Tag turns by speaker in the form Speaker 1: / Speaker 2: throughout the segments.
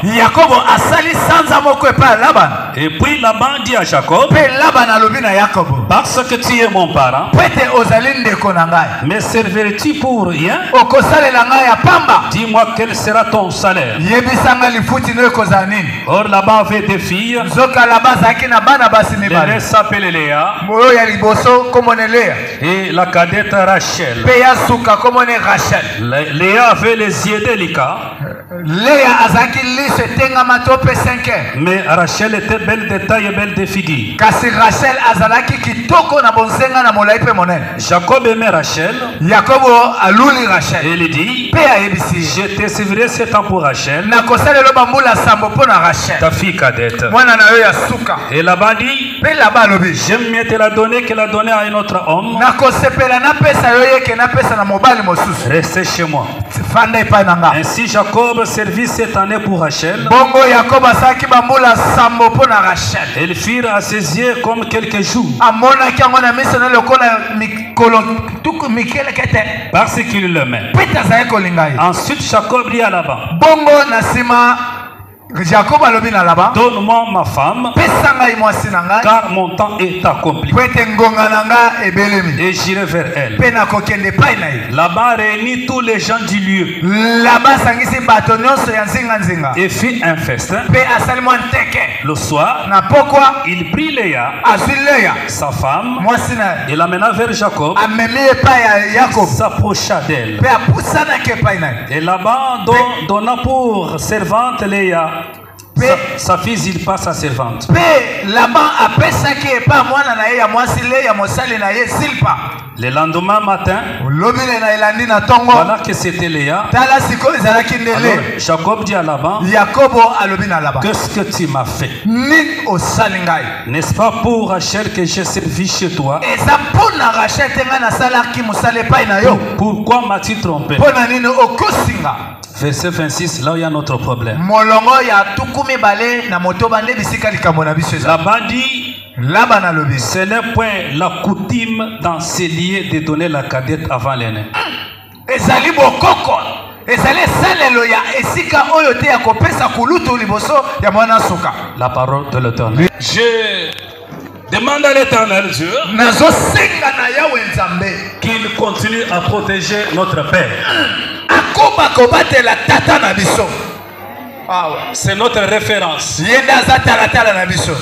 Speaker 1: Yakobo asali sanza moko epa Laban.
Speaker 2: Et puis Laban dit à Jacob,
Speaker 1: Pe Laban alobi na Yakobo,
Speaker 2: parce que tu es mon parent,
Speaker 1: pete ozali ndeko na ngai,
Speaker 2: me servirais-tu pour rien?
Speaker 1: okosalela ngai ya pamba.
Speaker 2: Dis-moi quel sera ton salaire.
Speaker 1: Yebisanga lifuti no ekozala nini.
Speaker 2: Or Laban avait des filles.
Speaker 1: Nzoka Laban azalaki na bana basi mibale.
Speaker 2: L'aînée s'appelait Léa.
Speaker 1: Oyo ya liboso komone Lea.
Speaker 2: Et la cadette Rachel.
Speaker 1: Pe ya suka komone Rachel.
Speaker 2: Léa avait les yeux délicats.
Speaker 1: Lea azalaki liso etengama to pe 5 ans.
Speaker 2: Mais Rachel était belle de taille et belle de figure.
Speaker 1: Kasi Rachel azalaki kitoko na bonzenga na molai pe monene.
Speaker 2: Jacob aimait Rachel.
Speaker 1: Yakobo aluli Rachel.
Speaker 2: Et il dit,
Speaker 1: Pe ayebisi,
Speaker 2: je te servirai 7 ans pour Rachel,
Speaker 1: na kosalelo bambula sambo po na Rachel,
Speaker 2: ta fille cadette.
Speaker 1: mwana na yo ya suka.
Speaker 2: Et Laban dit,
Speaker 1: Pe Laban alobi,
Speaker 2: j'aime mieux te la donner que la donner à un autre homme.
Speaker 1: na kosepela na pesa yo yeke na pesa na mobali mosusu.
Speaker 2: Restez chez moi.
Speaker 1: Fanda epai na nga.
Speaker 2: Ainsi Jacob servit 7 années pour Rachel.
Speaker 1: Bongo Yakobo asalaki bambula sambo po na Rachel.
Speaker 2: Elles firent à ses yeux comme quelques jours,
Speaker 1: Amonaki yango na miso na lokola mikolo tuku mikele kete.
Speaker 2: parce qu'il l'aimait.
Speaker 1: Peta azalaki kolinga ye.
Speaker 2: Ensuite Jacob dit à Laban,
Speaker 1: Bongo na nsima Jacob alobi na Laban,
Speaker 2: donne-moi ma femme,
Speaker 1: pesa ngai mwasi na ngai,
Speaker 2: car mon temps est accompli.
Speaker 1: po ete ngonga na nga ebelemi.
Speaker 2: Et j'irai vers elle.
Speaker 1: Pe na kokende epai na ye.
Speaker 2: Laban réunit tous les gens du lieu
Speaker 1: Laban asangisi bato nyonso ya nzinga-nzinga.
Speaker 2: et fit un festin.
Speaker 1: Pe asali mwa nteke.
Speaker 2: Le soir,
Speaker 1: Na pokwa
Speaker 2: il prit Léa,
Speaker 1: azwi Lea
Speaker 2: sa femme,
Speaker 1: mwasi na ye.
Speaker 2: et l'amena vers Jacob,
Speaker 1: Amemi epai ya Yakobo.
Speaker 2: s'approcha d'elle.
Speaker 1: Pe apusanaki epai na ye.
Speaker 2: Et Laban donna pour servante Léa, sa fille Zilpa, sa servante.
Speaker 1: Pe Laban apesaki epai mwana na ye ya mwasi Lea mosali na ye Zilpa.
Speaker 2: Le lendemain matin,
Speaker 1: Lobile na elandi na tongo.
Speaker 2: voilà que c'était Léa.
Speaker 1: Tala sikoyo ezalaki nde
Speaker 2: Alors,
Speaker 1: Lea.
Speaker 2: Jacob dit à Laban,
Speaker 1: Yakobo alobi na Laban,
Speaker 2: qu'est-ce que tu m'as fait?
Speaker 1: nini osali ngai?
Speaker 2: N'est-ce pas pour Rachel que j'ai servi chez toi?
Speaker 1: Eza mpo na Rachel te ngai nasalaki mosala epai na yo.
Speaker 2: Pourquoi m'as-tu trompé?
Speaker 1: Mpo na nini okosinga?
Speaker 2: Verset 26, là où il y a notre problème.
Speaker 1: Molongo ya tuku mibale na motoba nde bisika likambo na biso eza.
Speaker 2: Laban dit,
Speaker 1: Laban alobi,
Speaker 2: ce n'est point la coutume dans ces lieux de donner la cadette avant l'aîné.
Speaker 1: ezali bokoko, ezali esalelo ya esika oyo te ya kopesa kulutu liboso ya mwana suka.
Speaker 2: La parole de l'Éternel. Je demande à l'Éternel Dieu
Speaker 1: Nazosenga na yawe nzambe
Speaker 2: qu'il continue à protéger notre Père.
Speaker 1: akoba kobatela tata na biso.
Speaker 2: C'est notre référence.
Speaker 1: Ye nde aza talatala na biso.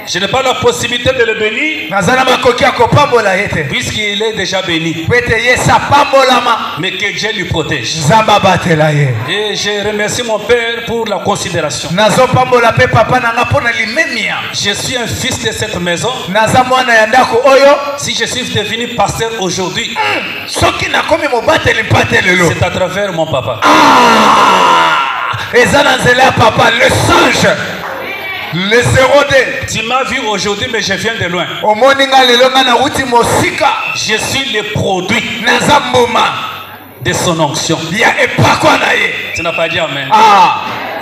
Speaker 2: Je n'ai pas la possibilité de le bénir
Speaker 1: Naza na makoki ya kopambola ye te.
Speaker 2: puisqu'il est déjà béni.
Speaker 1: Po ete ye sapambolama,
Speaker 2: Mais que Dieu lui protège.
Speaker 1: nzambe abatela ye.
Speaker 2: Et je remercie mon Père pour la considération.
Speaker 1: Nazopambola pe papa nanga mpo na limemia.
Speaker 2: Je suis un fils de cette maison.
Speaker 1: Naza mwana ya ndako oyo.
Speaker 2: Si je suis devenu pasteur aujourd'hui,
Speaker 1: Soki nakomi mobateli mpate lelo.
Speaker 2: c'est à travers mon papa.
Speaker 1: Eza na nzela ya papa, le singe, le 0D.
Speaker 2: Tu m'as vu aujourd'hui, mais je viens de loin.
Speaker 1: Omoni nga lelo nga na wuti mosika.
Speaker 2: Je suis le produit
Speaker 1: Naza mbuma
Speaker 2: de son onction.
Speaker 1: ya epakwa na ye.
Speaker 2: Tu n'as pas dit amen.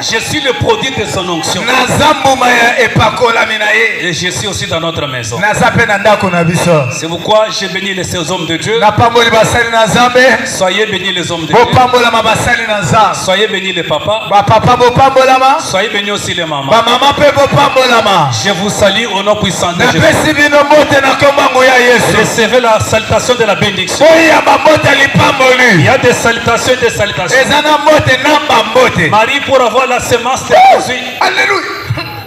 Speaker 2: Je suis le produit de son onction.
Speaker 1: Naza mbuma ya epakolami na ye.
Speaker 2: Et je suis aussi dans notre maison.
Speaker 1: Naza pe na ndako na biso.
Speaker 2: C'est pourquoi je bénis ces hommes de Dieu.
Speaker 1: Napamboli basali na Nzambe.
Speaker 2: Soyez bénis les hommes de Dieu.
Speaker 1: Bopambolama basali na Nzambe.
Speaker 2: Soyez bénis les papas.
Speaker 1: Bapapa bopambolama.
Speaker 2: Soyez bénis aussi les mamans.
Speaker 1: Bamama pe bopambolama.
Speaker 2: Je vous salue au nom puissant de Jésus.
Speaker 1: Napesi bino mbote na kombango ya Yesu.
Speaker 2: Recevez la salutation de la bénédiction.
Speaker 1: Oya bamote lipamboli.
Speaker 2: Il y a des salutations et des salutations.
Speaker 1: Eza na mbote namba mbote.
Speaker 2: Marie, pour avoir la semence de Jésus,
Speaker 1: Alléluia.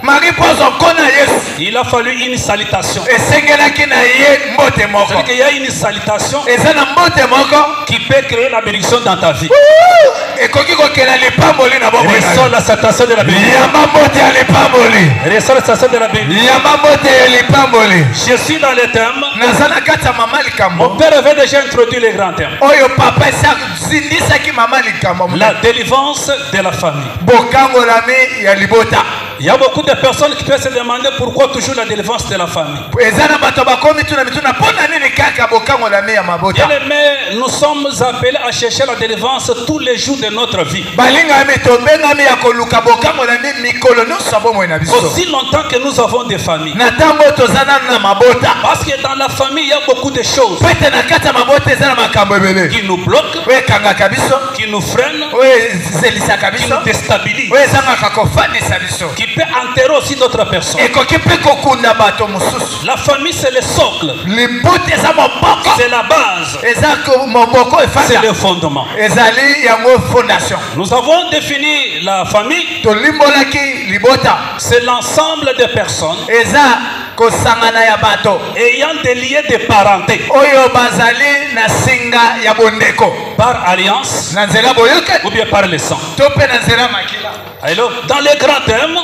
Speaker 1: Marie pose okona Yesu.
Speaker 2: il a fallu une salutation.
Speaker 1: Esengelaki na ye mbote moko.
Speaker 2: C'est-à-dire qu'il y a une salutation
Speaker 1: Eza na mbote moko.
Speaker 2: qui peut créer la bénédiction dans ta vie.
Speaker 1: Ekoki kokela lipamboli na bongo.
Speaker 2: Reçois la salutation de la bénédiction.
Speaker 1: Yamba mbote ya lipamboli.
Speaker 2: Reçois la salutation de la bénédiction.
Speaker 1: Yamba mbote ya lipamboli.
Speaker 2: Je suis dans les thèmes.
Speaker 1: Naza na kati ya mama likambo.
Speaker 2: Mon père avait déjà introduit les grands thèmes.
Speaker 1: Oyo papa zindisaki mama likambo.
Speaker 2: La délivrance de la famille.
Speaker 1: Bokangolami ya libota.
Speaker 2: Il y a beaucoup de personnes qui peuvent se demander pourquoi toujours la délivrance de la famille. Bien aimé, nous sommes appelés à chercher la délivrance tous les jours de notre vie. Aussi longtemps que nous avons des familles. Parce que dans la famille, il y a beaucoup de choses qui nous bloquent, qui nous freinent, qui nous déstabilisent, qui peut enterrer aussi d'autres personnes. La famille, c'est le socle, c'est la base, c'est le fondement. Nous avons défini la famille, c'est l'ensemble des personnes ayant des liens de parenté par alliance ou bien par le sang. Alors, dans les grands thèmes,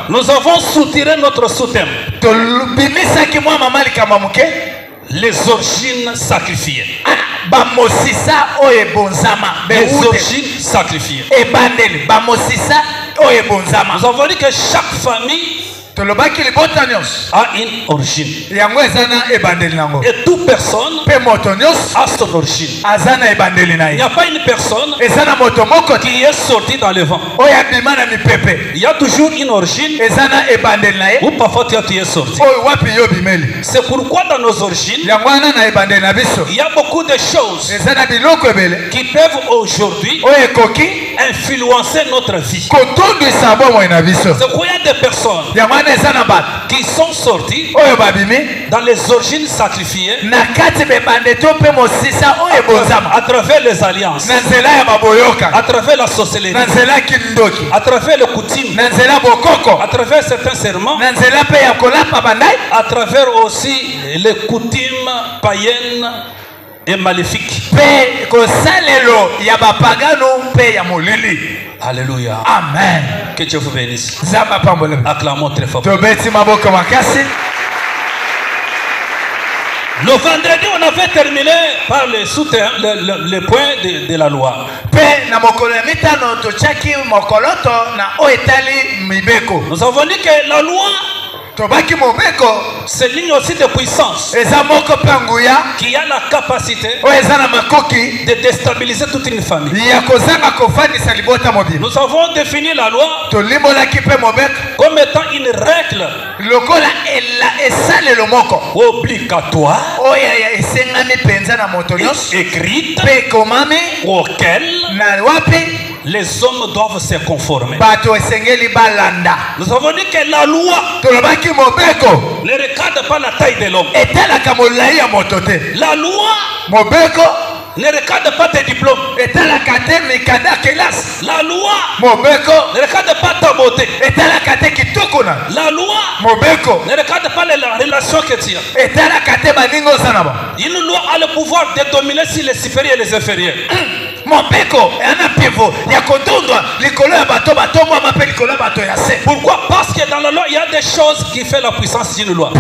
Speaker 2: nous avons soutiré notre sous-thème, les origines sacrifiées. Les origines sacrifiées. Nous avons dit que chaque famille a une origine. Et toute personne a son origine. Il n'y a pas une personne qui est sortie dans le vent. Il y a toujours une origine ou parfois tu es sorti. C'est pourquoi dans nos origines, il y a beaucoup de choses qui peuvent aujourd'hui influencer notre vie. C'est pourquoi il y a des personnes qui sont sortis dans les origines sacrifiées à travers les alliances, à travers la sorcellerie, à travers les coutumes, à travers certains serments, à travers aussi les coutumes païennes et maléfiques. Alléluia.
Speaker 1: Amen.
Speaker 2: Que Dieu vous bénisse. Acclamons très fort. Le vendredi, on avait terminé par le point de la loi. Nous avons dit que la loi, c'est ligne aussi de puissance qui a la capacité de déstabiliser toute une famille. Nous avons défini la loi comme étant une règle obligatoire, écrite, auquel les hommes doivent se conformer. Nous avons dit que la loi ne regarde pas la taille de l'homme. La loi ne regarde pas tes diplômes. La loi ne regarde pas ta beauté. La loi ne regarde pas les relations que tu as. Une loi a le pouvoir de dominer sur les supérieurs et les inférieurs. Pourquoi? Parce que dans la loi il y a des choses qui font la puissance d'une loi.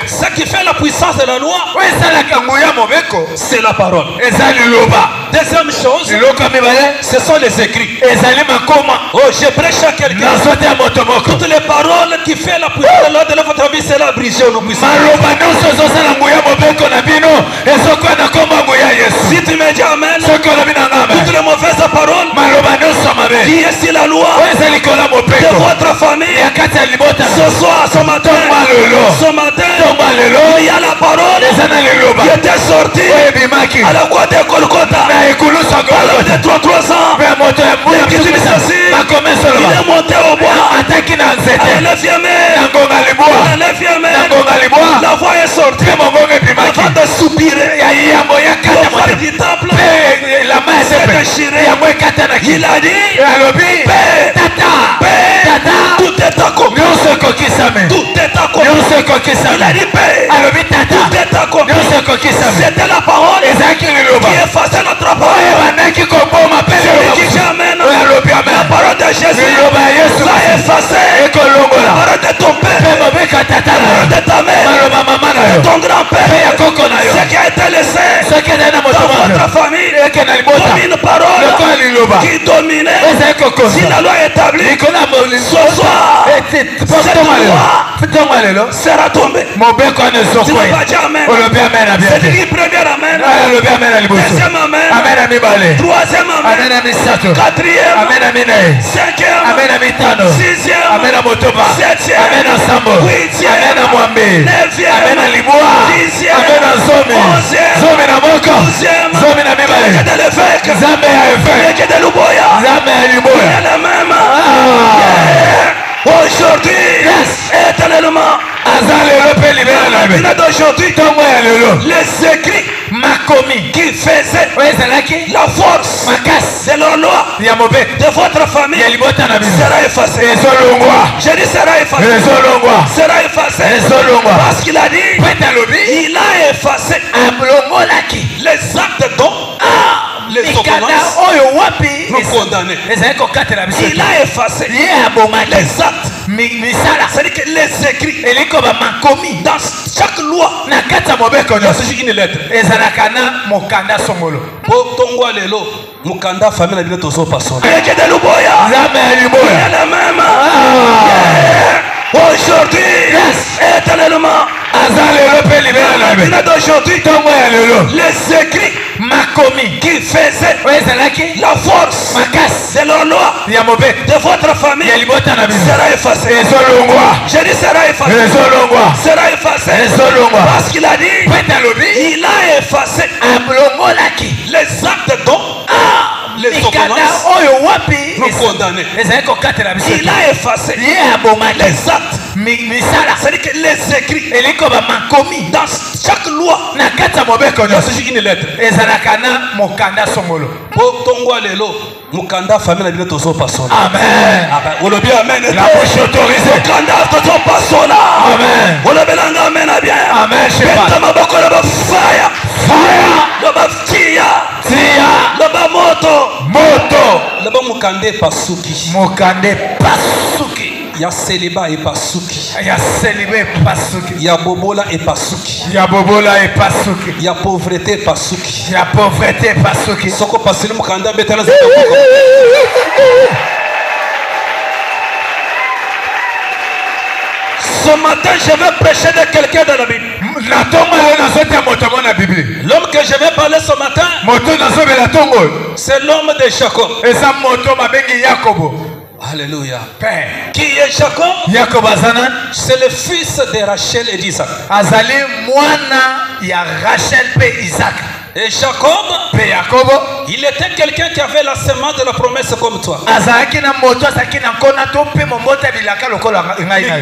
Speaker 2: Ce qui fait la puissance de la loi, c'est la parole. Deuxième chose, ce sont les écrits. Oh, je prêche à quelqu'un. Toutes les paroles qui font la puissance de la loi de votre vie, c'est la brisée ou puissance. Si tu me dis amen, toutes les mauvaises paroles qui est sur la loi de votre famille, ce soir, ce matin, il y a la parole qui était sortie à la croix de Golgotha à l'âge de 33 ans. Il est monté au bois à la 9e heure. La voix est sortie avant de soupirer. Le voile du temple s'est déchiré. Il a dit Père, tout est accompli. Tout est accompli. Il a dit Père, tout est accompli. C'était la parole qui effaçait notre parole. Celui qui dit amen, la parole de Jésus l'a effacée. La parole de ton père, la parole de ta mère, de ton grand-père, ce qui a été laissé dans votre famille comme une parole qui dominait. Si la loi est établie, ce soir, cette loi sera tombée. Tu n'as pas dit amen. C'est lui premier amen. Deuxième amen. Troisième amen. Quatrième. Cinquième. Sixième. Septième. Huitième. Neuvième. Dixième. Onzième. Douzième. De l'évêque. De l'Uboya. Aujourd'hui, éternellement, d'aujourd'hui, les écrits qui faisaient la force de leur loi de votre famille sera effacée. Je dis sera effacée. Sera effacée. Parce qu'il a dit, il a effacé les actes dont les ordonnances nous condamnent. Il a effacé les actes. C'est-à-dire que les écrits dans chaque loi, il y a toujours une lettre. Mukanda famille na bileto so personne. Aujourd'hui, éternellement, d'aujourd'hui, les écrits qui faisaient la force de leur loi de votre famille sera effacée. Je dis sera effacée. Sera effacée. Parce qu'il a dit, il a effacé les actes dont les ordonnances nous condamnent. Il a effacé les actes. C'est-à-dire que les écrits dans chaque loi, il y a toujours une lettre. Mukanda famille na bileto so personne. Amen. Amen. La bouche autorisée. Mukanda to personne. Amen. Olobelanga amen bien. Amen. Fire. Loba tia. Loba moto. Loba mukande pasuki. Ya célibat et pasuki. Ya bobola et pasuki. Ya pauvreté pasuki. Soko pasili mukanda betala za kuko. Ce matin, je vais prêcher de quelqu'un dans la Bible. L'homme que je vais parler ce matin, c'est l'homme de Jacob. Alléluia. Qui est Jacob? C'est le fils de Rachel et d'Isaac. Et Jacob, il était quelqu'un qui avait la semence de la promesse comme toi. Et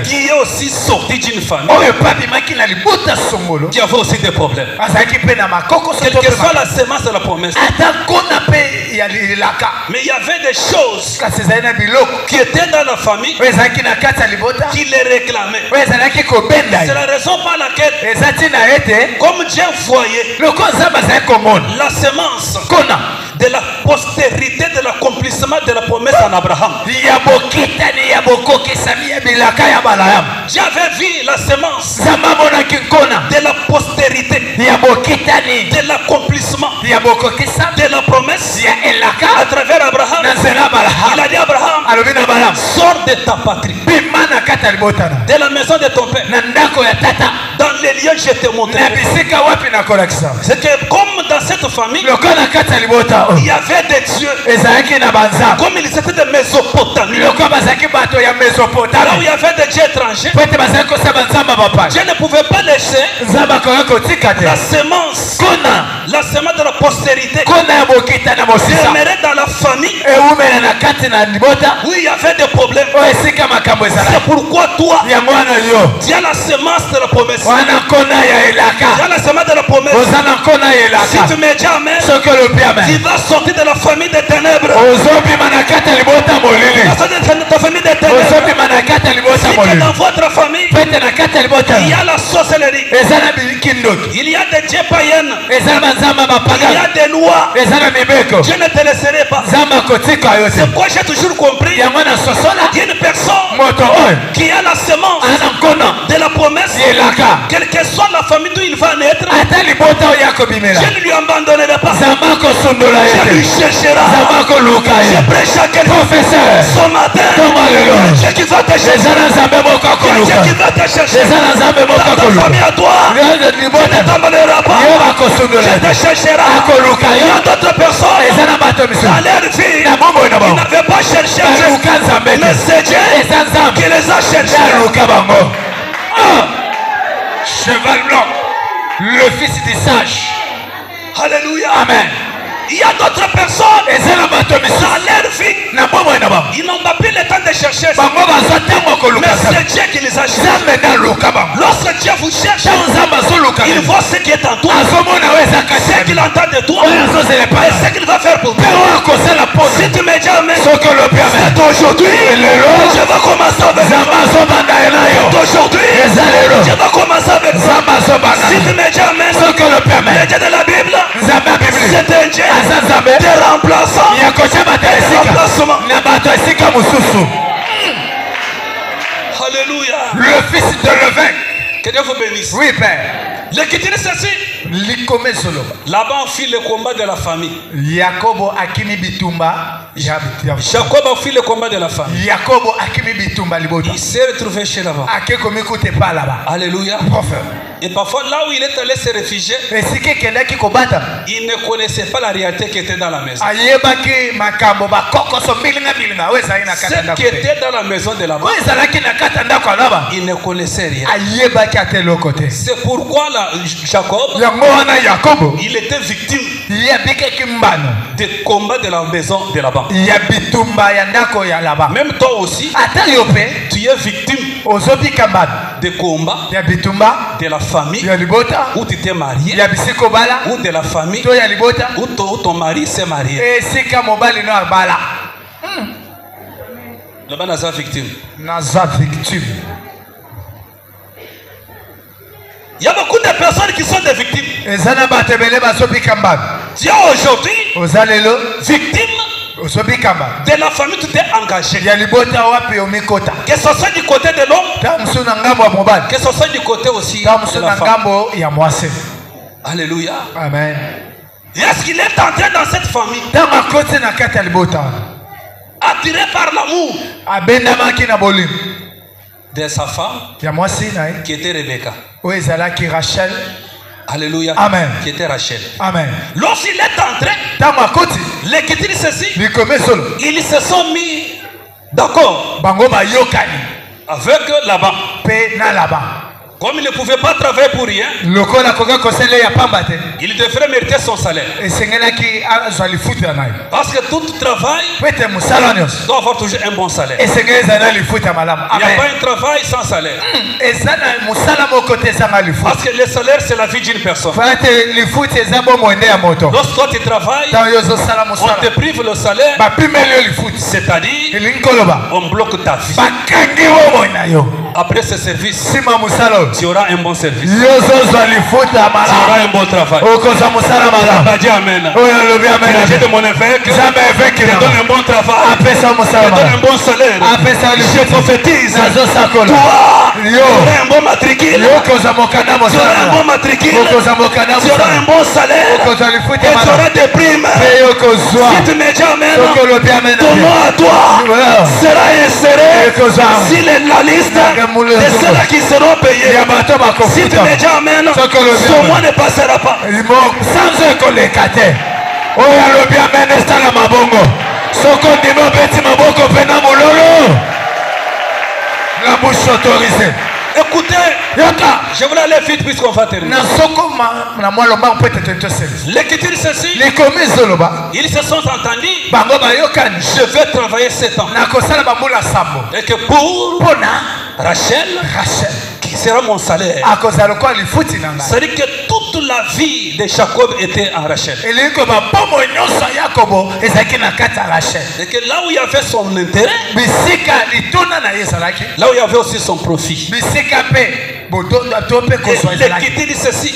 Speaker 2: qui est aussi sorti d'une famille qui avait aussi des problèmes. Quelle que soit la semence de la promesse. Mais il y avait des choses qui étaient dans la famille qui les réclamaient. C'est la raison par laquelle, comme Dieu voyait la semence de la postérité de l'accomplissement de la promesse en Abraham. J'avais vu la semence de la postérité de l'accomplissement de la promesse à travers Abraham. Il a dit Abraham, sors de ta patrie, de la maison de ton père, dans les lieux que je te montrerai. C'est que comme dans cette famille, il y avait des dieux, comme ils étaient de Mésopotamie, là où il y avait des dieux étrangers. Dieu ne pouvait pas laisser la semence de la postérité demeurer dans la famille où il y avait des problèmes. C'est pourquoi toi, tu as la semence de la promesse. Tu as la semence de la promesse. Si tu me dis amen, tu vas sortir de la famille des ténèbres. Ta famille des ténèbres. Si que dans votre famille, il y a la sorcellerie, il y a des dieux païennes, il y a des lois, Dieu ne te laisserait pas. C'est pourquoi j'ai toujours compris, il y a une personne qui a la semence de la promesse, quelle que soit la famille d'où il va naître,
Speaker 1: atali bota yako bimela
Speaker 2: je ne lui abandonnerai pas.
Speaker 1: zamako sondola
Speaker 2: Je lui
Speaker 1: yete
Speaker 2: chercherai.
Speaker 1: zamako luka
Speaker 2: Je
Speaker 1: ye
Speaker 2: prêche à quelqu'un
Speaker 1: professeur
Speaker 2: ce matin.
Speaker 1: Toma lelo.
Speaker 2: Dieu qui va te chercher.
Speaker 1: ezana nzambe moko
Speaker 2: Dieu
Speaker 1: akoluka
Speaker 2: qui va te chercher.
Speaker 1: ezana nzambe moko
Speaker 2: Dans ta famille
Speaker 1: akoluka
Speaker 2: à toi, je ne
Speaker 1: libota
Speaker 2: t'abandonnerai pas.
Speaker 1: yo bakosondola
Speaker 2: Je te
Speaker 1: yete
Speaker 2: chercherai.
Speaker 1: akoluka
Speaker 2: Il y
Speaker 1: yo
Speaker 2: a d'autres personnes
Speaker 1: ezana bato
Speaker 2: dans
Speaker 1: misusu
Speaker 2: leur vie
Speaker 1: na bomoi na
Speaker 2: qui
Speaker 1: bango
Speaker 2: n'avaient pas cherché Dieu.
Speaker 1: baluka nzambe
Speaker 2: Mais
Speaker 1: te
Speaker 2: c'est Dieu
Speaker 1: eza nzambe
Speaker 2: qui les a cherchés.
Speaker 1: naluka bango cheval blanc le fils du sage
Speaker 2: Alléluia.
Speaker 1: amen
Speaker 2: Il y a d'autres personnes
Speaker 1: eza na bato misusu
Speaker 2: dans leur vie.
Speaker 1: na bomoi na bango
Speaker 2: Ils n'ont pas pris le temps de chercher ça.
Speaker 1: bango bazwa ntango
Speaker 2: Mais
Speaker 1: koluka
Speaker 2: c'est
Speaker 1: nzambe
Speaker 2: Dieu qui les a cherchés.
Speaker 1: nzambe naluka bango
Speaker 2: Lorsque Dieu vous cherche,
Speaker 1: ntango nzambe azoluka
Speaker 2: il voit ce qui est en toi,
Speaker 1: azomona oyo eza kati
Speaker 2: ce
Speaker 1: ya
Speaker 2: qu'il
Speaker 1: bino
Speaker 2: entend de toi,
Speaker 1: oyo azozela
Speaker 2: et
Speaker 1: epai
Speaker 2: ce qu'il va faire pour
Speaker 1: mpe
Speaker 2: toi.
Speaker 1: oyo akosala mpona
Speaker 2: Si tu me dis amen,
Speaker 1: soki olobi amen
Speaker 2: c'est aujourd'hui.
Speaker 1: lelo
Speaker 2: Je vais commencer avec
Speaker 1: nzambe
Speaker 2: toi.
Speaker 1: azobanda ye na yo
Speaker 2: Aujourd'hui,
Speaker 1: eza lelo
Speaker 2: je vais commencer avec toi.
Speaker 1: nzambe azobanda
Speaker 2: Si tu me dis amen,
Speaker 1: soki olobi
Speaker 2: le
Speaker 1: amen
Speaker 2: Dieu de la Bible,
Speaker 1: nzambe ya biblia
Speaker 2: c'est un Dieu
Speaker 1: aza nzambe
Speaker 2: de remplaçant.
Speaker 1: ya kotia bato ya esika
Speaker 2: Remplacement.
Speaker 1: na bato ya esika mosusu
Speaker 2: Alléluia.
Speaker 1: le fils de levain
Speaker 2: Que Dieu vous bénisse.
Speaker 1: oui père
Speaker 2: L'Écriture ceci.
Speaker 1: likome ezoloba
Speaker 2: Laban fit le combat de la famille.
Speaker 1: yakobo akimi bitumba ya
Speaker 2: Jacob a fait le combat de la famille.
Speaker 1: yakobo akimi bitumba libota
Speaker 2: Il s'est retrouvé chez Laban.
Speaker 1: ake komikuta epa laba
Speaker 2: Alléluia.
Speaker 1: prophète
Speaker 2: Et parfois, là où il est allé se réfugier,
Speaker 1: esika ekendaki kobata
Speaker 2: il ne connaissait pas la réalité qui était dans la maison.
Speaker 1: ayebaki makambo bakokoso milinga milinga oyo ezalaki na kati ya
Speaker 2: Ce
Speaker 1: ndako
Speaker 2: qui
Speaker 1: te
Speaker 2: était dans la maison de Laban,
Speaker 1: oyo ezalaki na kati ya ndako ya laba
Speaker 2: il ne connaissait rien.
Speaker 1: ayebaki ate eloko te
Speaker 2: C'est pourquoi là, Jacob,
Speaker 1: yango wana yakobo
Speaker 2: il était victime
Speaker 1: ye abikaki mbano
Speaker 2: des combats de la maison de Laban.
Speaker 1: ya bitumba ya ndako ya laba
Speaker 2: Même toi aussi,
Speaker 1: ata yo mpe
Speaker 2: tu es victime
Speaker 1: ozobika mbano
Speaker 2: des combats
Speaker 1: ya bitumba
Speaker 2: de la famille
Speaker 1: ya libota
Speaker 2: où tu t'es marié,
Speaker 1: ya bisika obala
Speaker 2: ou de la famille
Speaker 1: to ya libota
Speaker 2: où ton mari s'est marié.
Speaker 1: esika mobali no abala
Speaker 2: Laban est sa victime.
Speaker 1: naza victime
Speaker 2: Il y a beaucoup de personnes qui sont des victimes.
Speaker 1: eza na bato ebele bazobika mbano
Speaker 2: Tu es aujourd'hui
Speaker 1: oza lelo
Speaker 2: victime
Speaker 1: ozobika mbano
Speaker 2: de la famille où tu t'es engagé.
Speaker 1: ya libota wapi omikota
Speaker 2: Que ce soit du côté de l'homme,
Speaker 1: ta mosusu na ngambo ya mobali
Speaker 2: que ce soit du côté aussi
Speaker 1: ta
Speaker 2: de
Speaker 1: mosusu
Speaker 2: la
Speaker 1: na
Speaker 2: femme.
Speaker 1: ngambo ya mwasi
Speaker 2: Alléluia.
Speaker 1: amen
Speaker 2: Et est-ce qu'il est entré dans cette famille
Speaker 1: ntango akoti na kati ya libota wana
Speaker 2: attiré par l'amour
Speaker 1: abendamaki na bolimo
Speaker 2: de sa femme
Speaker 1: ya mwasi na ye
Speaker 2: qui était Rebecca.
Speaker 1: oyo ezalaki rachel
Speaker 2: Alléluia.
Speaker 1: Amen.
Speaker 2: Qui était Rachel.
Speaker 1: amen
Speaker 2: Lorsqu'il est entré,
Speaker 1: ntango akoti
Speaker 2: l'Écriture ceci,
Speaker 1: likoma esolo
Speaker 2: ils se sont mis d'accord
Speaker 1: bango bayokani
Speaker 2: avec Laban.
Speaker 1: mpe na laba
Speaker 2: Comme il ne pouvait pas travailler pour rien,
Speaker 1: lokola akoki kosala ya pamba te
Speaker 2: il devrait mériter son salaire.
Speaker 1: esengelaki azwa lifuta na ye
Speaker 2: Parce que tout travail
Speaker 1: po ete mosala nyonso
Speaker 2: doit avoir toujours un bon salaire.
Speaker 1: esengeli eza na lifuta malamu
Speaker 2: Il n'y a
Speaker 1: amen
Speaker 2: pas un travail sans salaire.
Speaker 1: eza na mosala moko te ezanga lifuta
Speaker 2: Parce que le salaire, c'est la vie d'une personne.
Speaker 1: fa ete lifuta eza bomoi nde ya moto
Speaker 2: Lorsque toi tu travailles,
Speaker 1: ntango yo ozosala
Speaker 2: on te
Speaker 1: mosala
Speaker 2: prive le salaire,
Speaker 1: bapimeli yo lifuta
Speaker 2: c'est-à-dire
Speaker 1: elingi koloba
Speaker 2: on bloque ta vie.
Speaker 1: bakangi bomoi na yo
Speaker 2: Après ce service,
Speaker 1: nsima mosala oyo
Speaker 2: tu auras un bon service.
Speaker 1: yo ozozwa lifuta
Speaker 2: Tu auras
Speaker 1: malamu
Speaker 2: un bon travail.
Speaker 1: okozwa mosala malamu
Speaker 2: Bah, dis amen.
Speaker 1: oyo alobi
Speaker 2: Que
Speaker 1: amen
Speaker 2: le Dieu de mon évêque te
Speaker 1: nzambe eveki na
Speaker 2: donne un bon travail,
Speaker 1: apesa mosala
Speaker 2: te donne un
Speaker 1: malamu
Speaker 2: bon salaire.
Speaker 1: apesa
Speaker 2: Je
Speaker 1: lifuta
Speaker 2: prophétise.
Speaker 1: nazosakola
Speaker 2: Toi,
Speaker 1: yo
Speaker 2: tu auras un bon matricule.
Speaker 1: yo okozwa mokanda
Speaker 2: Tu auras un
Speaker 1: mosala
Speaker 2: bon matricule.
Speaker 1: okozwa mokanda
Speaker 2: Tu auras un
Speaker 1: mosala
Speaker 2: bon salaire.
Speaker 1: okozwa
Speaker 2: Et
Speaker 1: lifuta
Speaker 2: tu
Speaker 1: malamu
Speaker 2: auras des primes.
Speaker 1: mpe yo okozwa
Speaker 2: Si tu me dis amen,
Speaker 1: soki olobi amen
Speaker 2: ton nom à toi
Speaker 1: Voilà.
Speaker 2: sera inséré
Speaker 1: ekozwa
Speaker 2: sur la liste de ceux qui seront payés.
Speaker 1: ya bato
Speaker 2: Si tu
Speaker 1: bakofuta
Speaker 2: me dis amen,
Speaker 1: Soki olobi
Speaker 2: ce
Speaker 1: amen.
Speaker 2: mois ne passera pas.
Speaker 1: sanzo ekoleka te oyo alobi amen esala mabongo soki ondimi obeti maboko mpe na mololo la bouche autorisée
Speaker 2: Écoutez,
Speaker 1: yoka
Speaker 2: je voulais aller vite puisqu'on va terminer.
Speaker 1: na soko na mwa lombango mpo ete toselisi
Speaker 2: L'Écriture ceci,
Speaker 1: likomi ezoloba
Speaker 2: ils se sont entendus.
Speaker 1: bango bayokani
Speaker 2: Je vais travailler 7 ans.
Speaker 1: nakosala bambula sambo
Speaker 2: Et que pour
Speaker 1: mpona
Speaker 2: Rachel,
Speaker 1: rachel
Speaker 2: qui sera mon salaire.
Speaker 1: akozala lokola lifuti na ngai
Speaker 2: C'est-à-dire que toute la vie de Jacob était en Rachel.
Speaker 1: elingi koba bomo nyonso ya yakobo ezalaki na kati ya rachel
Speaker 2: Et que là où il y avait son intérêt,
Speaker 1: bisika lituna na ye ezalaki
Speaker 2: là où il y avait aussi son profit.
Speaker 1: bisika mpe botondo to mpe
Speaker 2: Et
Speaker 1: kozwa ezalaki
Speaker 2: l'Écriture dit ceci.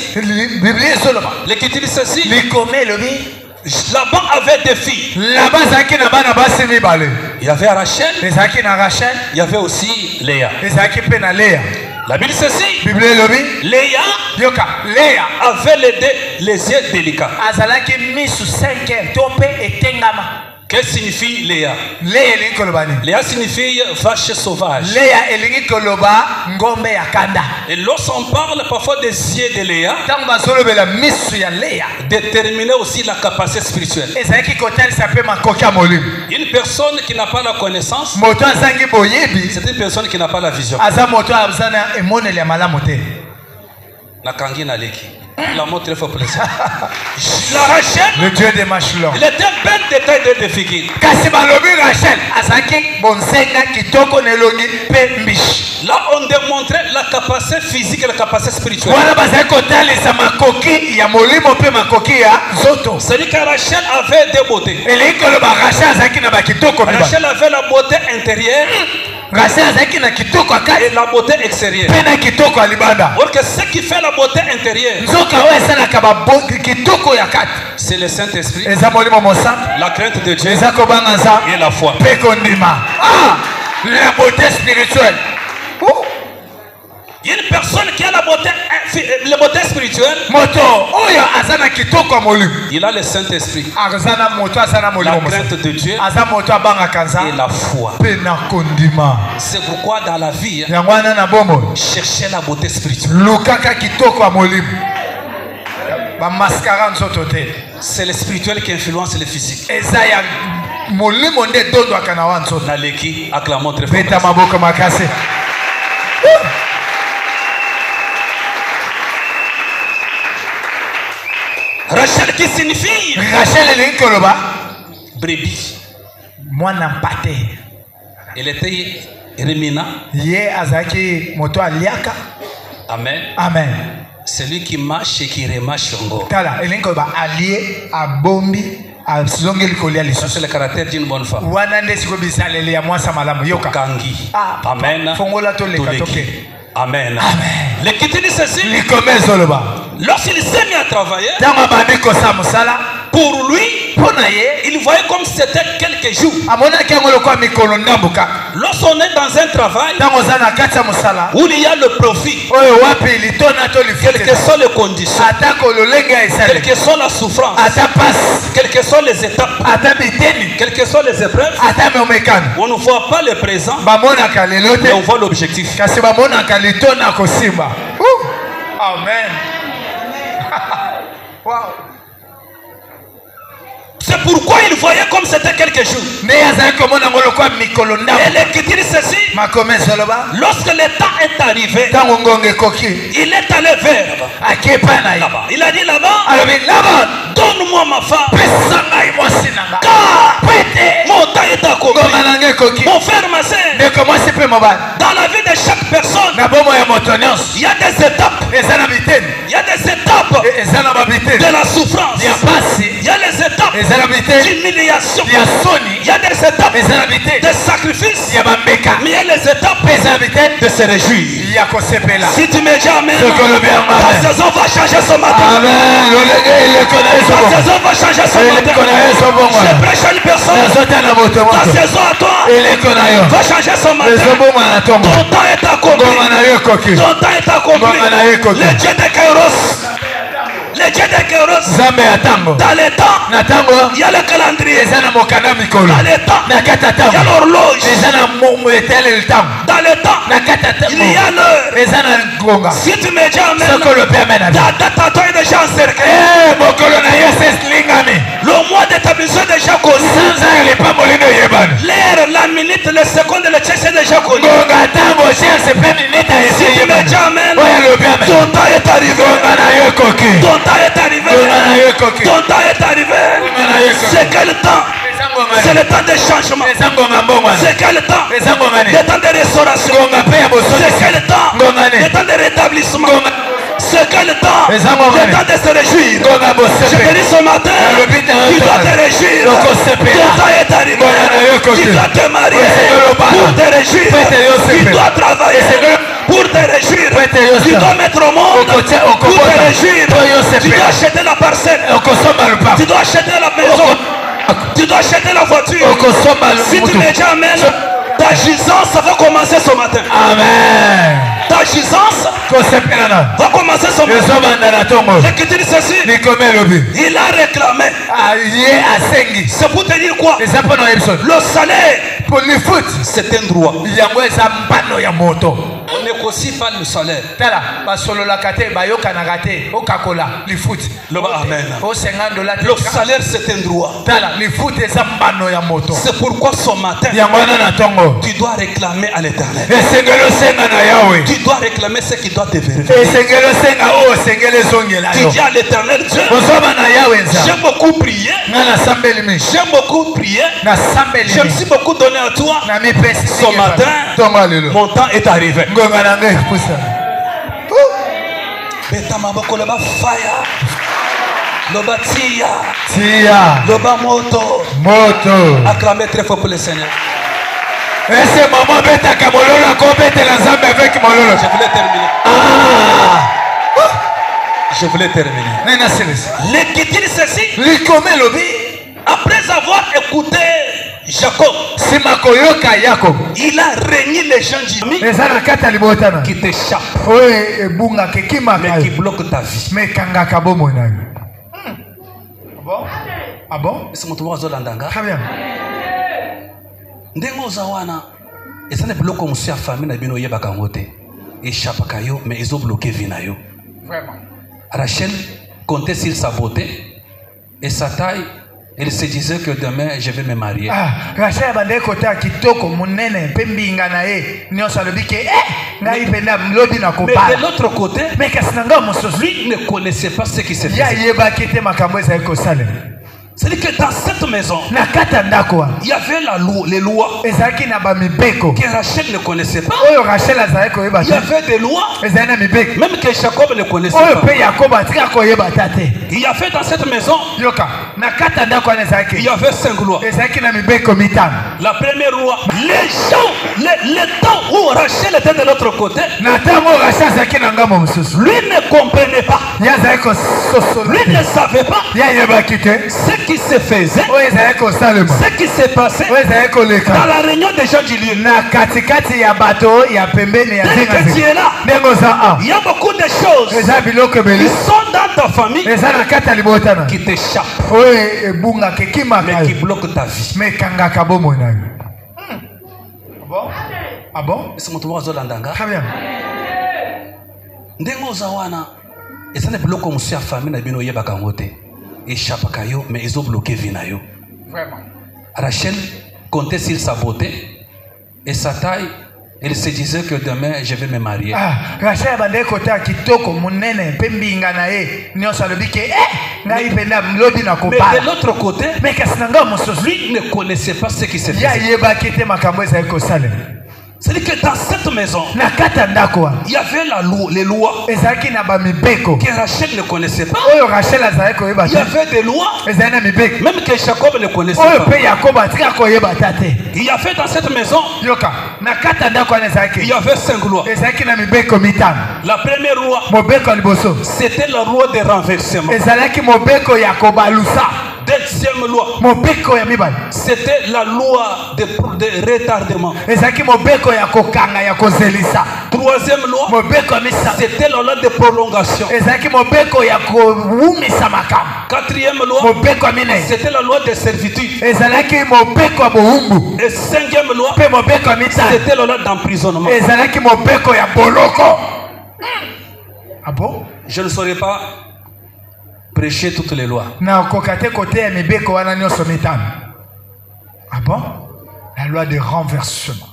Speaker 1: biblia ezoloba
Speaker 2: L'Écriture dit ceci.
Speaker 1: likomi elobi
Speaker 2: Laban avait des filles.
Speaker 1: laba azalaki na bana basi mibale
Speaker 2: Il y avait Rachel,
Speaker 1: ezalaki na rachel
Speaker 2: il y avait aussi Léa.
Speaker 1: ezalaki mpe na lea
Speaker 2: La Bible ceci. Léa avait les yeux délicats. Qu'est-ce que signifie Léa? Léa signifie vache sauvage. Et lorsqu'on parle parfois des yeux de Léa, déterminer aussi la capacité spirituelle. Une personne qui n'a pas la connaissance, c'est une personne qui n'a pas la vision. La montre très fort plaisir. La Rachel,
Speaker 1: le Dieu de Machelon,
Speaker 2: il était un bel détail de figure. Là, on démontrait la capacité physique et la capacité spirituelle. C'est-à-dire que Rachel avait des beautés. Rachel avait la beauté intérieure et la beauté extérieure. Or que ce qui fait la beauté intérieure, c'est le Saint-Esprit, la crainte de Dieu et la foi.
Speaker 1: La beauté spirituelle.
Speaker 2: Il y a une personne qui a la beauté spirituelle. Il a le Saint-Esprit, la crainte de Dieu et la foi. C'est pourquoi dans la vie, cherchez la beauté spirituelle. C'est le spirituel qui influence le physique. Naleki, acclamons très fort. Rachel qui signifie brebis. Elle était Remina. Amen.
Speaker 1: Amen.
Speaker 2: Celui qui marche et qui remarche encore. Ça, c'est le caractère d'une bonne femme. Kangi. Amen. Amen. Le qui dit ceci, lorsqu'il s'est mis à travailler, pour lui, il voyait comme si c'était quelques jours. Lorsqu'on est dans un travail où il y a le profit, quelles que soient les conditions, quelles que soient la souffrance, quelles que soient les étapes, quelles que soient les épreuves, on ne voit pas le présent, mais on voit l'objectif.
Speaker 1: Amen. Wow.
Speaker 2: C'est pourquoi il voyait comme c'était quelque chose. Et l'écriture ceci, lorsque le temps est arrivé, il est allé vers là-bas. Il a dit là-bas, donne-moi ma femme, car mon temps est accompli. Mon frère, ma soeur, dans la vie de chaque personne, il y a des étapes. Il y a des étapes de la souffrance. Il y a les étapes d'humiliation. Il y a des étapes de sacrifice. Mais il y a les étapes de se réjouir. Si tu me dis amen, ta saison va changer ce matin. Ta saison va changer ce matin. Je prêche à une personne. Ta saison à toi va changer ce matin. Ton temps est accompli. Ton temps est accompli. Le Dieu de Kairos. Les dieux de Kairos. Dans les temps, il y a le calendrier. Dans les temps, il y a l'horloge. Dans les temps, il y a l'heure. Si tu me dis amen, ta date à toi est déjà encerclée. Le mois de ta mission est déjà connu. L'heure, la minute, le seconde, le tiers c'est déjà connu. Si tu me dis amen, ton temps est arrivé. Ton temps est arrivé. Ton temps est arrivé. C'est quel temps? C'est le temps de changement. C'est quel temps? Le temps de restauration. C'est quel temps? Le temps de rétablissement. C'est quel temps? Le temps de se réjouir. Je te dis ce matin, tu dois te réjouir. Ton temps est arrivé. Tu dois te marier pour te réjouir. Tu dois travailler pour te réjouir. Tu dois mettre au monde pour te réjouir. Tu dois acheter la parcelle. Tu dois acheter la maison. Tu dois acheter la voiture. Si tu me dis amen, Ta jouissance va commencer ce matin.
Speaker 1: Amen.
Speaker 2: Ta jouissance va commencer ce matin. L'écriture dit ceci. Il a réclamé. C'est pour te dire quoi? Le salaire pour le foot, c'est un droit. On négocie pas le salaire. Amen. Le salaire, c'est un droit. C'est pourquoi ce matin, tu dois réclamer à l'Éternel. Tu dois réclamer ce qui doit te vérifier. Tu dis à l'Éternel Dieu, j'aime beaucoup prier. J'aime beaucoup prier. Je me suis beaucoup donné à toi. Ce matin, mon temps est arrivé. Betamaboko le ba fire. Le ba tia. Le ba moto. Acclamez très fort pour le Seigneur.
Speaker 1: Et c'est maman beta kamololo kobete la zambe avec mololo.
Speaker 2: Je voulais terminer. L'écriture ceci. Après avoir écouté Jacob, il a régné les gens qui t'échappent, mais qui bloquent ta vie.
Speaker 1: Ah bon?
Speaker 2: Très bien. Ndengo zawana, ezana bloqué monsieur famille na bino yeba kangote. Échappe kayo, mais ils ont bloqué vinayo.
Speaker 1: Vraiment.
Speaker 2: Rachel comptait sur sa beauté et sa taille. Elle se disait que demain je vais me marier.
Speaker 1: Rachel abandé côté kitoko munene pembinga na ye nyonso alobike ngai penda mlobi na kopala.
Speaker 2: Mais de l'autre côté,
Speaker 1: mais kasinanga mosozi
Speaker 2: lui ne connaissait pas ce qui se faisait.
Speaker 1: Ya yeba kete makambo eza ko salem.
Speaker 2: C'est-à-dire que dans cette maison, il y avait les lois que Rachel ne connaissait pas. Il y avait des lois même que Jacob ne connaissait pas. Il y avait dans cette maison, il y avait 5 lois. La première loi, les gens, le temps où Rachel était de l'autre côté, lui ne comprenait pas. Lui ne savait pas ce qui se faisait, ce qui s'est passé dans la réunion des gens du lieu. Dès que tu es là, il y a beaucoup de choses qui sont dans ta famille qui t'échappent, mais qui bloquent ta vie.
Speaker 1: Ah bon?
Speaker 2: Très bien. Ndengo zawana, ezana biloko musia famille na bino yeba kangote. Échappe kayo, mais ils ont bloqué vinayo.
Speaker 1: Vraiment.
Speaker 2: Rachel comptait sur sa beauté et sa taille. Elle se disait que demain je vais me marier.
Speaker 1: Rachel abandé côté kitoko munene pembinga na ye nyonso alobike ngai penda mlobi na kopala.
Speaker 2: Mais de l'autre côté,
Speaker 1: mais kasinanga mosozi
Speaker 2: lui ne connaissait pas ce qui se faisait.
Speaker 1: Ya yeba kete makambo eza ko salem.
Speaker 2: C'est-à-dire que dans cette maison, il y avait les lois que Rachel ne connaissait pas. Il y avait des lois même que Jacob ne connaissait pas. Il y avait dans cette maison, il y avait 5 lois. La première loi, c'était la loi de renversement. Deuxième loi, c'était la loi de retardement. Troisième loi, c'était la loi de prolongation. Quatrième loi, c'était la loi de servitude. Et cinquième loi, c'était la loi d'emprisonnement.
Speaker 1: Ah bon?
Speaker 2: Je ne saurais pas prêcher toutes les lois.
Speaker 1: Ah bon? La loi de renversement.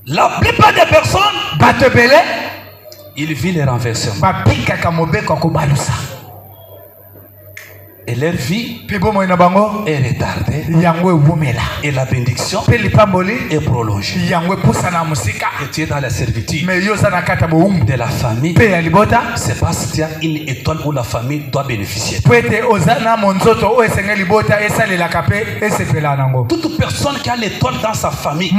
Speaker 2: La plupart des personnes, ils vivent les renversements. Et leur vie est retardée. Et la bénédiction est prolongée. Et tu es dans la servitude de la famille. C'est parce qu'il y a une étoile où la famille doit bénéficier. Toute personne qui a l'étoile dans sa famille,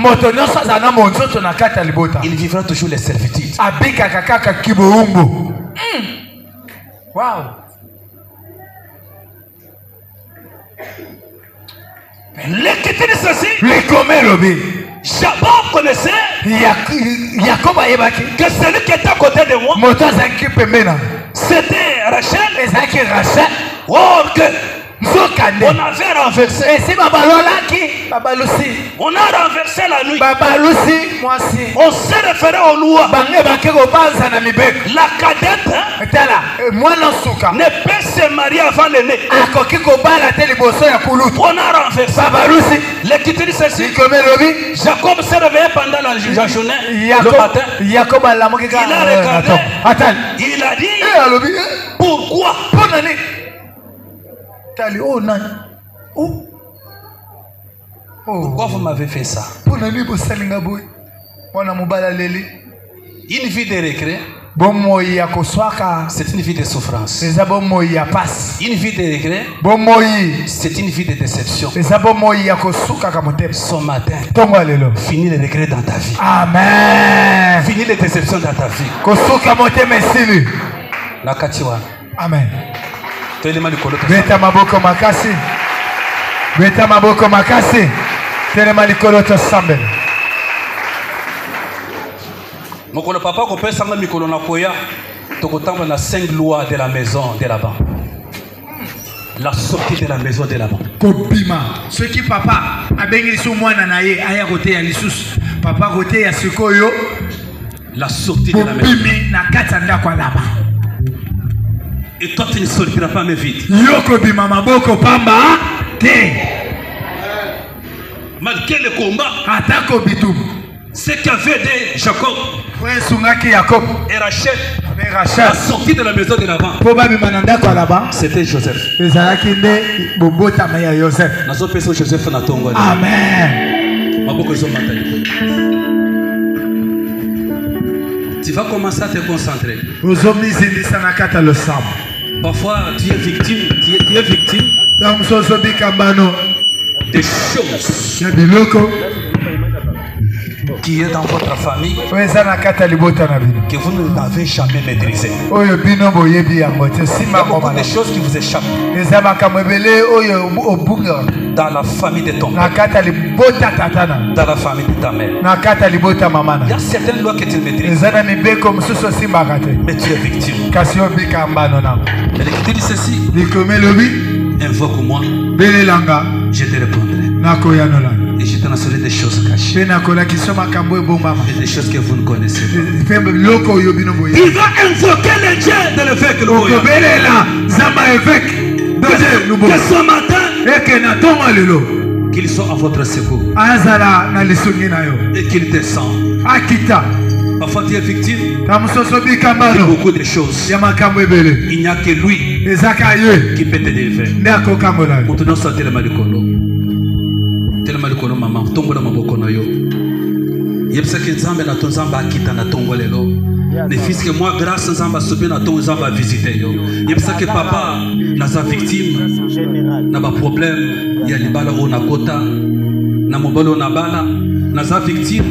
Speaker 2: il vivra toujours les servitudes.
Speaker 1: Wow.
Speaker 2: L'écriture ceci. Jacob connaissait que celui qui était à côté de moi, c'était Rachel. Or que on avait renversé. On a renversé la nuit. On s'est référé aux lois. La cadette ne peut se marier avant l'aîné. On a renversé. L'écriture dit ceci. Jacob s'est réveillé pendant la journée. Le matin. Il a regardé. Il a dit pourquoi? Pourquoi vous m'avez fait ça? Une vie de regret, c'est une vie de souffrance. Une vie de regret, c'est une vie de déception. Ce matin, finis les regrets dans ta vie. Amen. Finis les déceptions dans ta vie. Amen.
Speaker 1: Beta maboko makasi. Beta maboko makasi. Telema likolo to sambel.
Speaker 2: Mokolo papa ko pesa nga mikolo na koya. Tokotamba na 5 lois de la maison de là-bas. La sortie de la maison de là-bas.
Speaker 1: Kobima. Ce qui papa a bengi sou mwana na ye aya kote ya lisusu. Papa kote ya sikoyo.
Speaker 2: La sortie de la maison.
Speaker 1: Kobimi na katanda kwa là-bas.
Speaker 2: Et toi tu ne sortiras pas mais vite.
Speaker 1: Yoko bima maboko pamba te.
Speaker 2: Malgré le combat,
Speaker 1: atako bitum.
Speaker 2: Ce qu'avait dit Jacob
Speaker 1: et
Speaker 2: Rachel, la sortie de la maison de Laban, c'était Joseph. Joseph na tongo.
Speaker 1: Amen.
Speaker 2: Tu vas commencer à te concentrer. Parfois tu es victime, des choses qui est dans votre famille que vous n'avez jamais maîtrisé. Il y a beaucoup de choses qui vous échappent dans la famille de ton père, dans la famille de ta mère. Il y a certaines lois que tu maîtrises, mais tu es victime. Et l'écriture dit ceci: invoque-moi, je te répondrai. Et je t'annoncerai des choses cachées et des choses que vous ne connaissez pas. Il va invoquer le Dieu de l'évêque Loya. Que ce matin, qu'il soit à votre secours et qu'il descende. Parfois tu es victime de beaucoup de choses. Il n'y a que lui qui peut te délivrer. Maintenant, sortez le malikolo. Tellement le maman, tombe dans ma bokono yo. Yepsa que Nzambe na ton Nzamba akita na tongo lelo. Ne fils que moi grâce Nzamba sobe na ton Nzamba visiter yo. Yepsa que papa na sa victime na ba problème ya libala o na kota na mobalo na bala na sa victime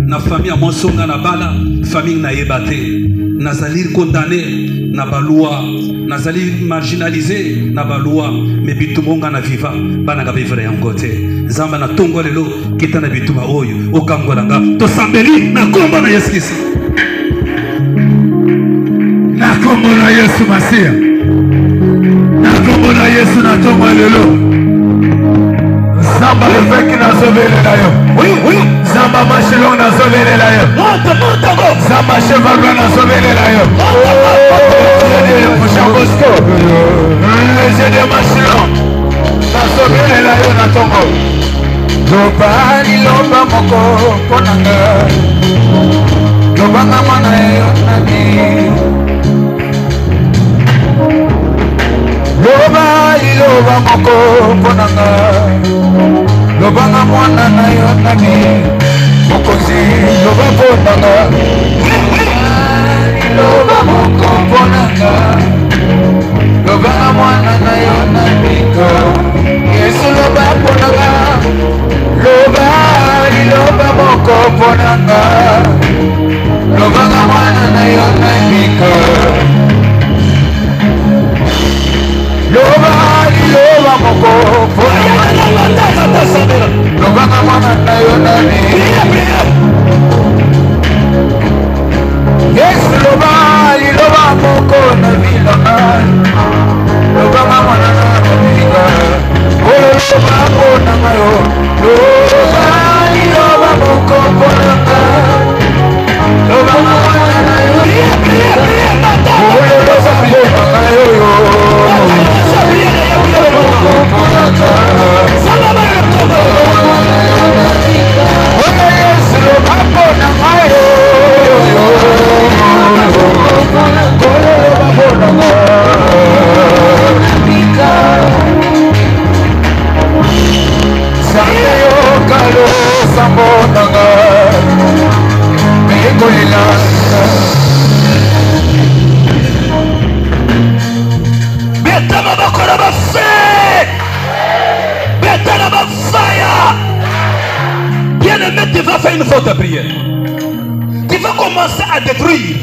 Speaker 2: na famille a monsonga na bala famille na yebate na zali condamné na balua na zali marginalisé na balua mais bitumonga na viva bana ga vivre en côté. Zamba na tongo lelo kita na bituma oyo okangolanga to sambeli na kombo na Yesu Kristo,
Speaker 1: na kombo na Yesu Masia, na kombo na Yesu na tongo lelo. Zamba l'évêque na zovele na yo. Oui. Zamba machelon na zovele na yo. Zamba cheval na zovele na yo. Les de machelon na zovele na yo na tongo. Loba liloba moko ponanga. Loba na mwana yo nani. Loba liloba moko ponanga. Loba na mwana na yo nani. Mokozi loba ponanga. Loba moko ponanga. Loba na mwana na yo nani. Yesu loba ponanga. Loba liloba moko ponanga. Loba na mwana na yo nani. Loba liloba moko ponanga. Loba na mwana na yo nani.
Speaker 2: Tu vas faire une faute prière. Tu vas commencer à détruire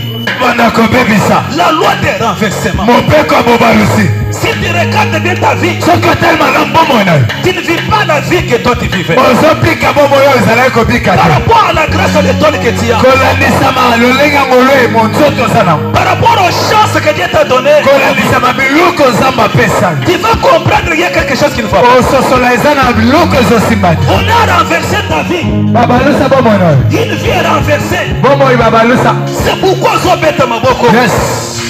Speaker 2: la loi des renversements. Si tu regardes bien ta vie, tu ne vis pas la vie que toi tu vivais. Par rapport à la grâce de l'étoile que tu as, par rapport aux chances que Dieu t'a données, tu vas comprendre qu'il y a quelque chose qui ne va pas. On a renversé ta vie. Une vie est renversée. C'est pourquoi je bête ma boko.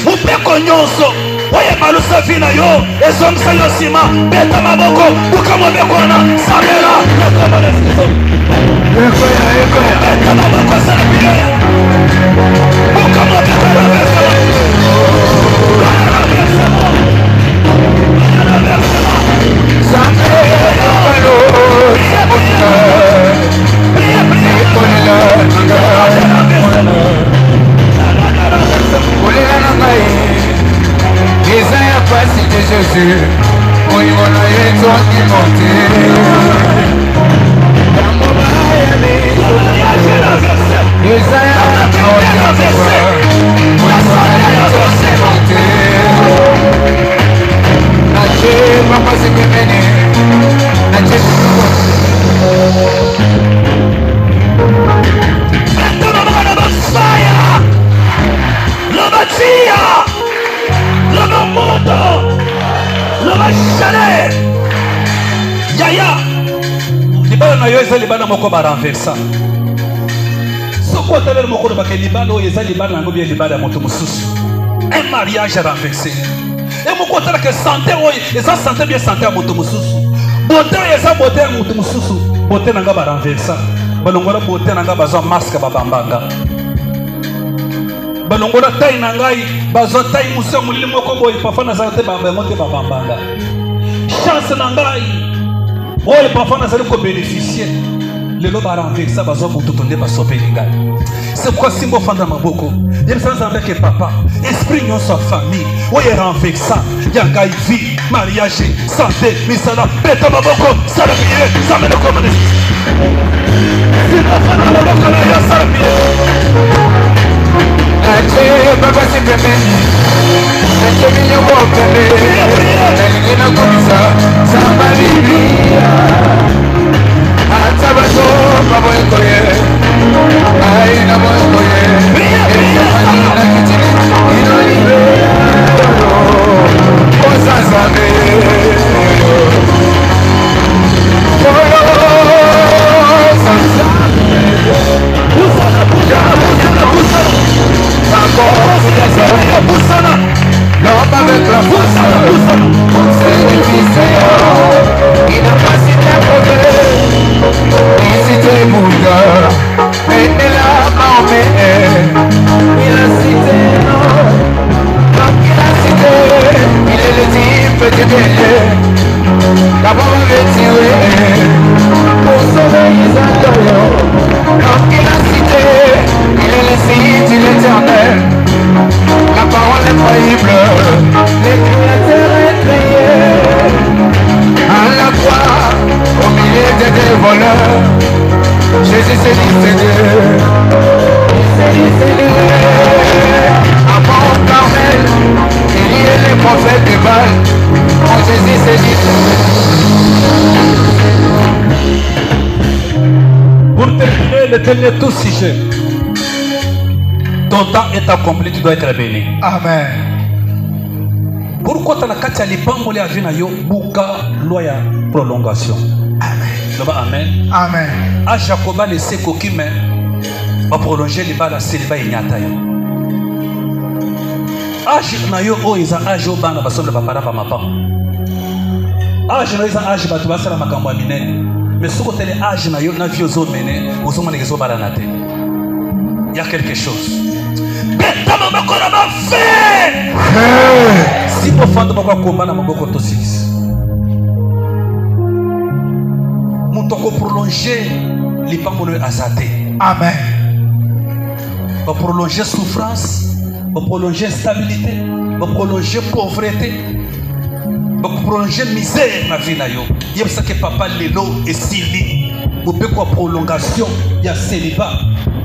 Speaker 2: Mupeko nyonso. Oye balusa vina yo. Ezomsa yo sima. Beta ma boko. Bukamo bekona. Samela. Beta ma boko sarabila. Bukamo bekona.
Speaker 1: Jésus, oui, mon œil, toi qui montais.
Speaker 2: Yaya, libala na yo eza libala moko ba renversa. Soko tele moko ba ke libala o eza libala ngo bien libala moto mususu. Un mariage renversé. Et moko tele que santé o eza santé bien santé moto mususu. Beauté eza beauté moto mususu. Beauté nanga ba renversa. Balongola beauté nanga bazo masque ba bambanga. Balongola taille nangai bazo taille muso mulili moko boy parfois na santé ba moto ba bambanga. Chance nangai. Oh, les parents n'ont bénéficier. Les lois ont renversé, ils ont tout donné par sauver les gars. C'est pourquoi si moi fanda maboko, il y a sans avec papa, esprit non sa famille. Oh, il renversé ça. Il y a un vie, mariage, santé, misala, bête maboko, ça le billet, ça me le commande. Si ma femme maboko là, il y a ça le billet.
Speaker 1: Adieu, papa c'est bien. Adieu, mignon, bon, bébé. Elle est comme ça, ça m'a libéré. Atabaso, papa est collé. Aïe, la bonne collé. Et ça m'a dit la kitine. Il a libéré. Oh, ça savait. Oh, ça savait. L'homme avec la force, c'est du Seigneur. Il n'a pas cité mauvais, il cité Bouddha, mais il a marmé. Il a cité non, donc il a cité, il est le type du délai. D'abord on veut tirer, pour sauver les intérieurs. Donc il a cité, il est le site de l'éternel. La parole est faillible, l'écriture est criée. À la croix, au milieu des voleurs, Jésus s'est dit c'est Dieu. Il s'est dit c'est Dieu. Avant au Carmel, il y a les prophètes de Baal. Quand Jésus s'est dit c'est Dieu.
Speaker 2: Pour terminer, le dernier tout sujet. Ton temps est accompli, tu dois être béni.
Speaker 1: Amen.
Speaker 2: Pourquoi tu as la carte à l'ipambo les avina yo buka loya prolongation.
Speaker 1: Amen.
Speaker 2: Amen.
Speaker 1: Amen.
Speaker 2: A Jacoba ne sait qu'aucun mais va prolonger les balles à célibat et nyata yo. Âge na yo o isa âge au bana basoble bapara pa mapa. Âge na isa âge batu basala makambo minene. Mais ce côté âge na yo na vie aux mene aux hommes les bala na te. Il y a quelque chose. Betama makora ba fait. Si vous faites bakwa komba na maboko to 6. Moutoko prolonger les pamolo azate.
Speaker 1: Amen.
Speaker 2: Va prolonger souffrance, va prolonger instabilité, va prolonger pauvreté, va prolonger misère na vie na yo. Il y a ça que papa lelo et sili. Vous pouvez quoi prolongation, il y a célibat,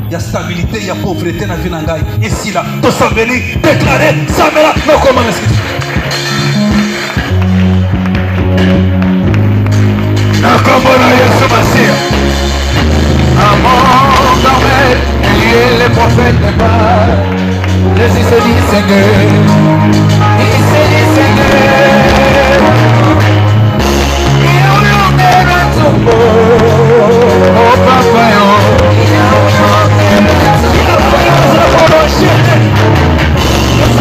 Speaker 2: il y a stabilité, il y a pauvreté na vie na ngai. Et si là, to sambeli déclarer samela no comment est-ce
Speaker 1: na komona Yesu Masia. Amon dormait, et les prophètes de Baal. Jésus se dit Seigneur, il se dit Seigneur. Il a ouvert un tombeau, oh papa yo. Il a ouvert un tombeau,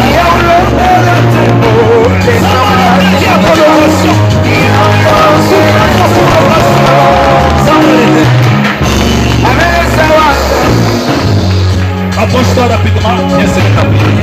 Speaker 1: il a ouvert un tombeau, les hommes qui ont prolongation. Il a ouvert un tombeau.
Speaker 2: approche-toi rapidement, viens se rétablir.